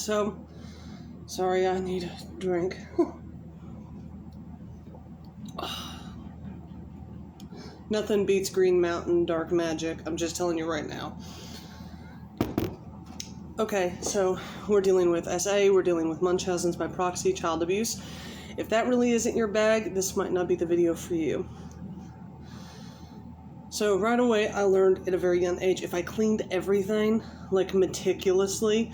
So, sorry, I need a drink. Nothing beats Green Mountain Dark Magic. I'm just telling you right now. Okay, so we're dealing with SA, we're dealing with Munchausen's by proxy, child abuse. If that really isn't your bag, this might not be the video for you. So right away, I learned at a very young age, if I cleaned everything, like meticulously,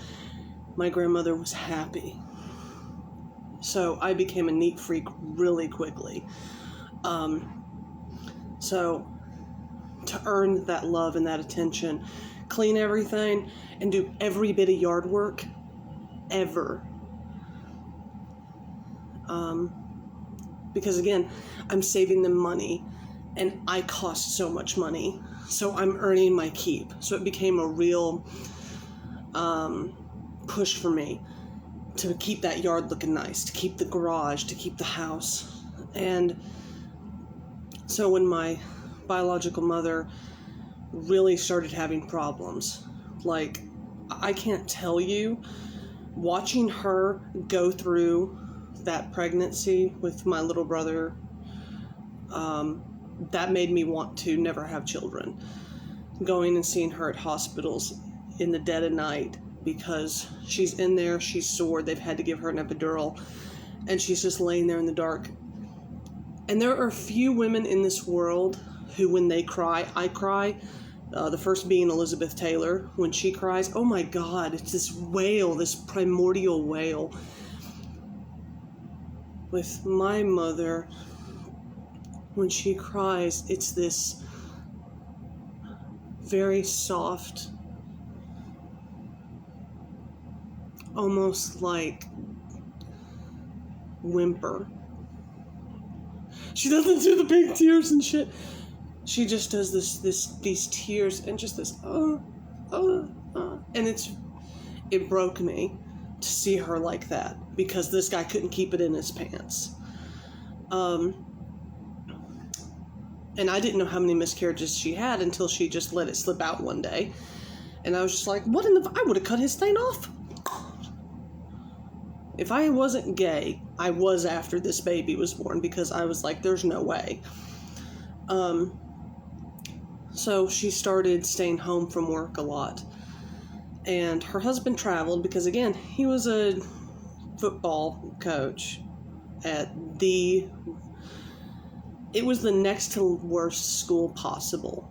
my grandmother was happy. So I became a neat freak really quickly. So to earn that love and that attention, clean everything and do every bit of yard work ever. Because again, I'm saving them money and I cost so much money. So I'm earning my keep. So it became a real push for me to keep that yard looking nice, to keep the garage, to keep the house. And so when my biological mother really started having problems, like, I can't tell you, watching her go through that pregnancy with my little brother, that made me want to never have children. Going and seeing her at hospitals in the dead of night because she's in there, she's sore, they've had to give her an epidural, and she's just laying there in the dark. And there are few women in this world who, when they cry, I cry. The first being Elizabeth Taylor. When she cries, oh my God, it's this wail, this primordial wail. With my mother, when she cries, it's this very soft, almost like whimper. She doesn't do the big tears and shit. She just does these tears and just this, and it broke me to see her like that because this guy couldn't keep it in his pants. And I didn't know how many miscarriages she had until she just let it slip out one day. And I was just like, I would have cut his thing off. If I wasn't gay, I was after this baby was born because I was like, there's no way. So she started staying home from work a lot. And her husband traveled because, again, he was a football coach at it was the next to worst school possible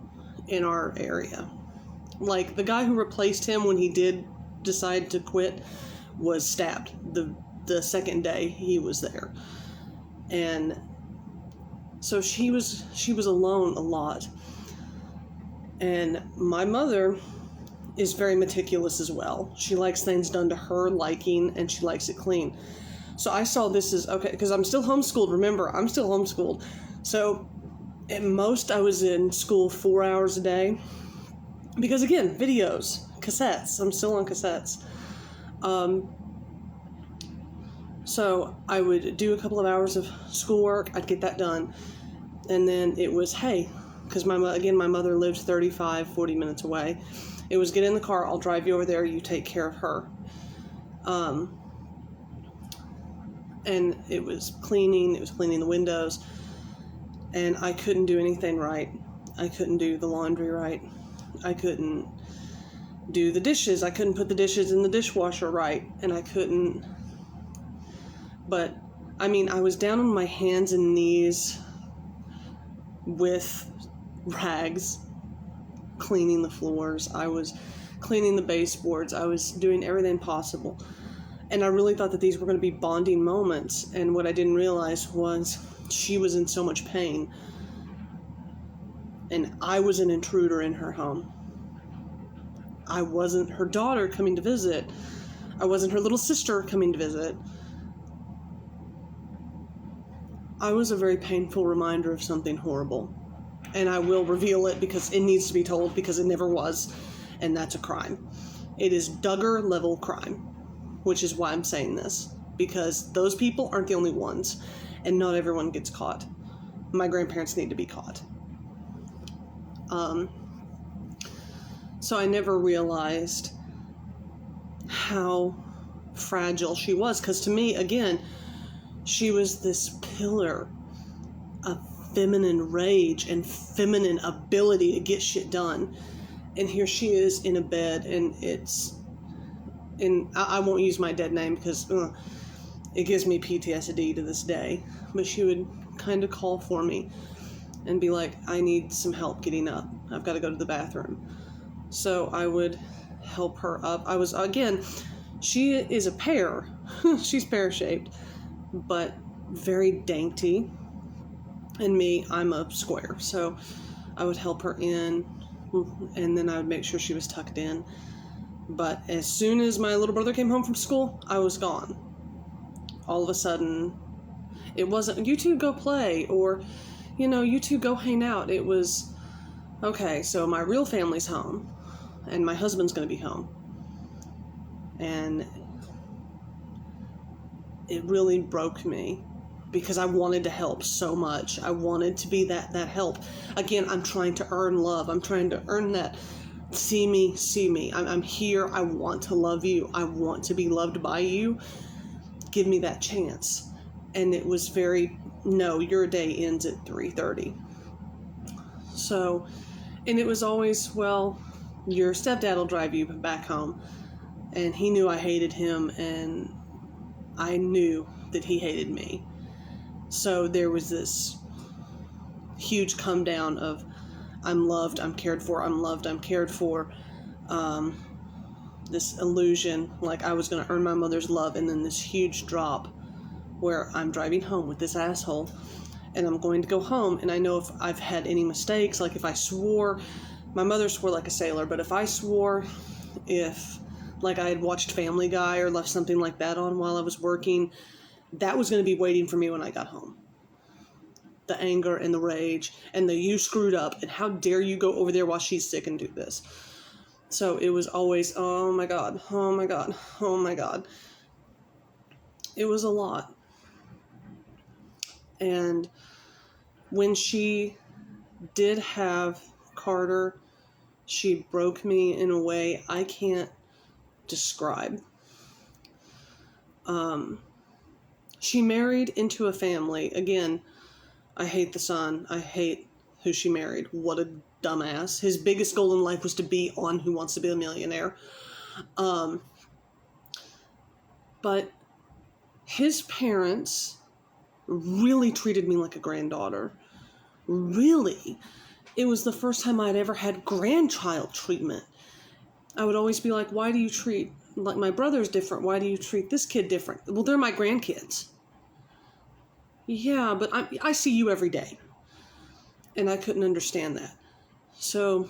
in our area. Like, the guy who replaced him when he did decide to quit was stabbed the second day he was there. And so she was alone a lot. And my mother is very meticulous as well. She likes things done to her liking, and she likes it clean. So I saw this as, okay, because I'm still homeschooled. Remember, I'm still homeschooled. So at most I was in school 4 hours a day. Because again, videos, cassettes. I'm still on cassettes. So I would do a couple of hours of schoolwork. I'd get that done. And then it was, hey, because my mother lived 40 minutes away. It was, get in the car, I'll drive you over there, you take care of her. And it was cleaning the windows, and I couldn't do anything right. I couldn't do the laundry right. I couldn't do the dishes. I couldn't put the dishes in the dishwasher right, and I couldn't. But, I mean, I was down on my hands and knees with rags, cleaning the floors. I was cleaning the baseboards. I was doing everything possible. And I really thought that these were going to be bonding moments. And what I didn't realize was she was in so much pain. And I was an intruder in her home. I wasn't her daughter coming to visit. I wasn't her little sister coming to visit. I was a very painful reminder of something horrible. And I will reveal it because it needs to be told, because it never was. And that's a crime. It is Duggar level crime, which is why I'm saying this. Because those people aren't the only ones. And not everyone gets caught. My grandparents need to be caught. So I never realized how fragile she was. Because to me, again, she was this pillar of feminine rage and feminine ability to get shit done. And here she is in a bed, and I won't use my dead name because it gives me PTSD to this day. But she would kind of call for me and be like, I need some help getting up. I've got to go to the bathroom. So I would help her up. She is a pear. She's pear-shaped, but very dainty. And me, I'm a square. So I would help her in, and then I would make sure she was tucked in. But as soon as my little brother came home from school, I was gone. All of a sudden, it wasn't, you two go play, or, you two go hang out. It was, okay, so my real family's home, and my husband's going to be home. And it really broke me, because I wanted to help so much. I wanted to be that help. Again, I'm trying to earn love. I'm trying to earn that. See me. I'm here. I want to love you. I want to be loved by you. Give me that chance. And it was no, your day ends at 3:30. So, and it was always, well, your stepdad will drive you back home. And he knew I hated him, and I knew that he hated me. So there was this huge come down of, I'm loved, I'm cared for, I'm loved, I'm cared for. This illusion, like I was going to earn my mother's love, and then this huge drop where I'm driving home with this asshole, and I'm going to go home, and I know if I've had any mistakes, like if I swore, my mother swore like a sailor, but if I swore, if like I had watched Family Guy or left something like that on while I was working, that was going to be waiting for me when I got home. The anger and the rage and the you screwed up and how dare you go over there while she's sick and do this. So it was always, oh my God. It was a lot. And when she did have Carter, she broke me in a way I can't describe. She married into a family. Again, I hate the son. I hate who she married. What a dumbass. His biggest goal in life was to be on Who Wants to Be a Millionaire. But his parents really treated me like a granddaughter. Really. It was the first time I'd ever had grandchild treatment. I would always be like, why do you treat, like my brother's different, why do you treat this kid different? Well, they're my grandkids. Yeah, but I see you every day. And I couldn't understand that. So,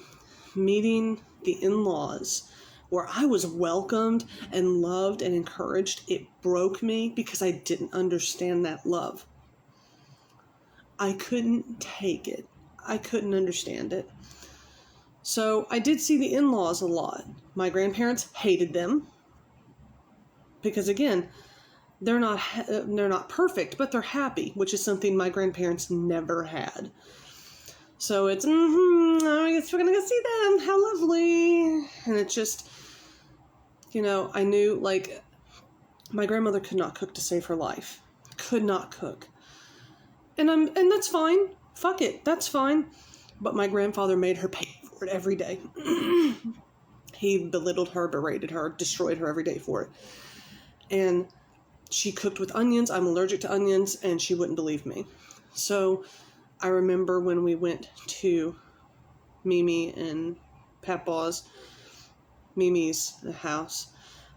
meeting the in-laws, where I was welcomed and loved and encouraged, it broke me because I didn't understand that love. I couldn't take it. I couldn't understand it. So, I did see the in-laws a lot. My grandparents hated them. Because again, they're not perfect, but they're happy, which is something my grandparents never had. So it's, I guess we're going to go see them. How lovely. And it's just, I knew, like, my grandmother could not cook to save her life. Could not cook. And that's fine. Fuck it. That's fine. But my grandfather made her pay for it every day. He belittled her, berated her, destroyed her every day for it. And she cooked with onions. I'm allergic to onions, and she wouldn't believe me. So I remember when we went to Mimi and Papa's, Mimi's house,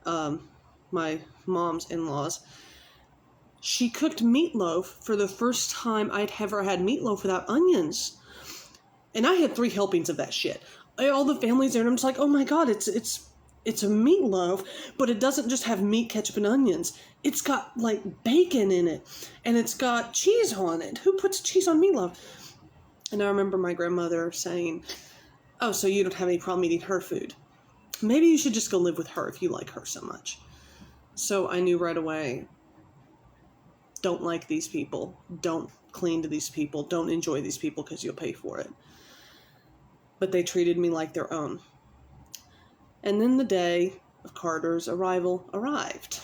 my mom's in-laws, she cooked meatloaf for the first time I'd ever had meatloaf without onions. And I had 3 helpings of that shit. All the families there, and I'm just like, oh my God, it's a meatloaf, but it doesn't just have meat, ketchup, and onions. It's got, like, bacon in it, and it's got cheese on it. Who puts cheese on meatloaf? And I remember my grandmother saying, oh, so you don't have any problem eating her food. Maybe you should just go live with her if you like her so much. So I knew right away, don't like these people. Don't clean to these people. Don't enjoy these people because you'll pay for it. But they treated me like their own. And then the day of Carter's arrival arrived.